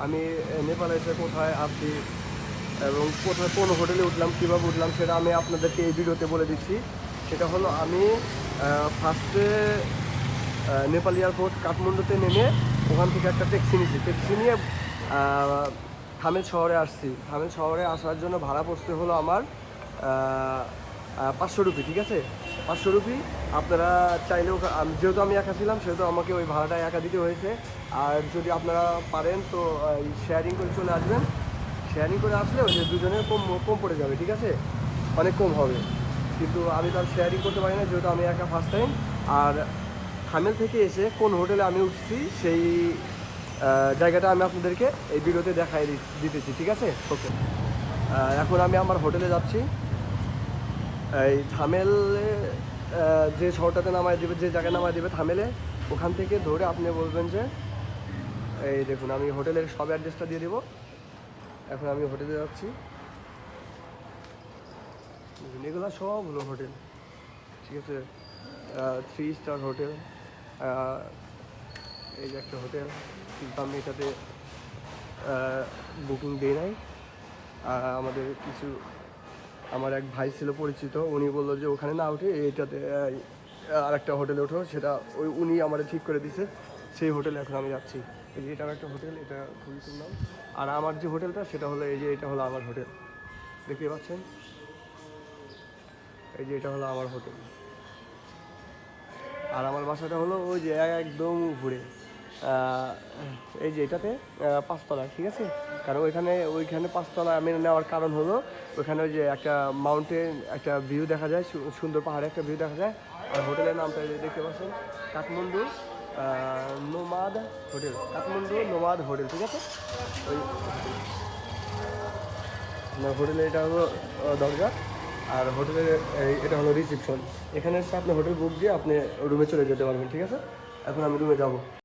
আমি নেপালে এসে কোথায় আছি এবং কোথায় কোন হোটেলে উঠলাম, কীভাবে উঠলাম সেটা আমি আপনাদেরকে এই ভিডিওতে বলে দিচ্ছি। সেটা হলো আমি ফার্স্টে নেপাল এয়ারপোর্ট কাঠমান্ডুতে নেমে ওখান থেকে একটা ট্যাক্সি নিয়েছি। ট্যাক্সি নিয়ে থামেল শহরে আসছি। থামেল শহরে আসার জন্য ভাড়া পড়তে হলো আমার 500 রুপি, ঠিক আছে? 500 রুপি। আপনারা চাইলেও, যেহেতু আমি একা ছিলাম সেহেতু আমাকে ওই ভাড়াটা একা দিতে হয়েছে। আর যদি আপনারা পারেন তো শেয়ারিং করে চলে আসবেন। শেয়ারিং করে আসলে ওই যে দুজনের কম কম পড়ে যাবে, ঠিক আছে? অনেক কম হবে। কিন্তু আমি তো আর শেয়ারিং করতে পারি না যেহেতু আমি একা ফার্স্ট টাইম। আর থামেল থেকে এসে কোন হোটেলে আমি উঠছি সেই জায়গাটা আমি আপনাদেরকে এই ভিডিওতে দেখাই দিতেছি, ঠিক আছে? ওকে, এখন আমি আমার হোটেলে যাচ্ছি। এই থামেলে যে শহরটাতে নামায় দেবে, যে জায়গায় নামায় দেবে থামেলে, ওখান থেকে ধরে আপনি বলবেন যে এই দেখুন আমি হোটেলের সব অ্যাড্রেসটা দিয়ে দেবো। এখন আমি হোটেলে যাচ্ছি। এগুলো সব হলো হোটেল, ঠিক আছে? 3 স্টার হোটেল। এই যে একটা হোটেল, কিন্তু আমি এটাতে বুকিং দিই নাই। আমাদের কিছু, আমার এক ভাই ছিল পরিচিত, উনি বললো যে ওখানে না উঠে এইটাতে আর একটা হোটেলে ওঠো, সেটা উনি আমাদের ঠিক করে দিছে। সেই হোটেলে এখন আমি যাচ্ছি। এই যে এটাও একটা হোটেল, এটা খুবই সুন্দর। আর আমার যে হোটেলটা সেটা হলো এই যে, এটা হলো আমার হোটেল, দেখতে পাচ্ছেন? এই যে এটা হলো আমার হোটেল। আর আমার বাসাটা হলো ওই যে একদম উপরে, এই যে এটাতে 5 তলা, ঠিক আছে? কারণ ওইখানে 5 তলা আমি নেওয়ার কারণ হলো ওইখানে ওই যে একটা মাউন্টেন, একটা ভিউ দেখা যায়, সুন্দর পাহাড়ে একটা ভিউ দেখা যায়। আর হোটেলের নামটা দেখতে পাচ্ছেন, কাঠমান্ডু নোমাদ হোটেল, কাঠমান্ডু নোমাদ হোটেল, ঠিক আছে? ওই হোটেলে এটা হলো দরজা। আর হোটেলের এটা হলো রিসেপশন। এখানে এসে আপনি হোটেল বুক দিয়ে আপনি রুমে চলে যেতে পারবেন, ঠিক আছে? এখন আমি রুমে যাব।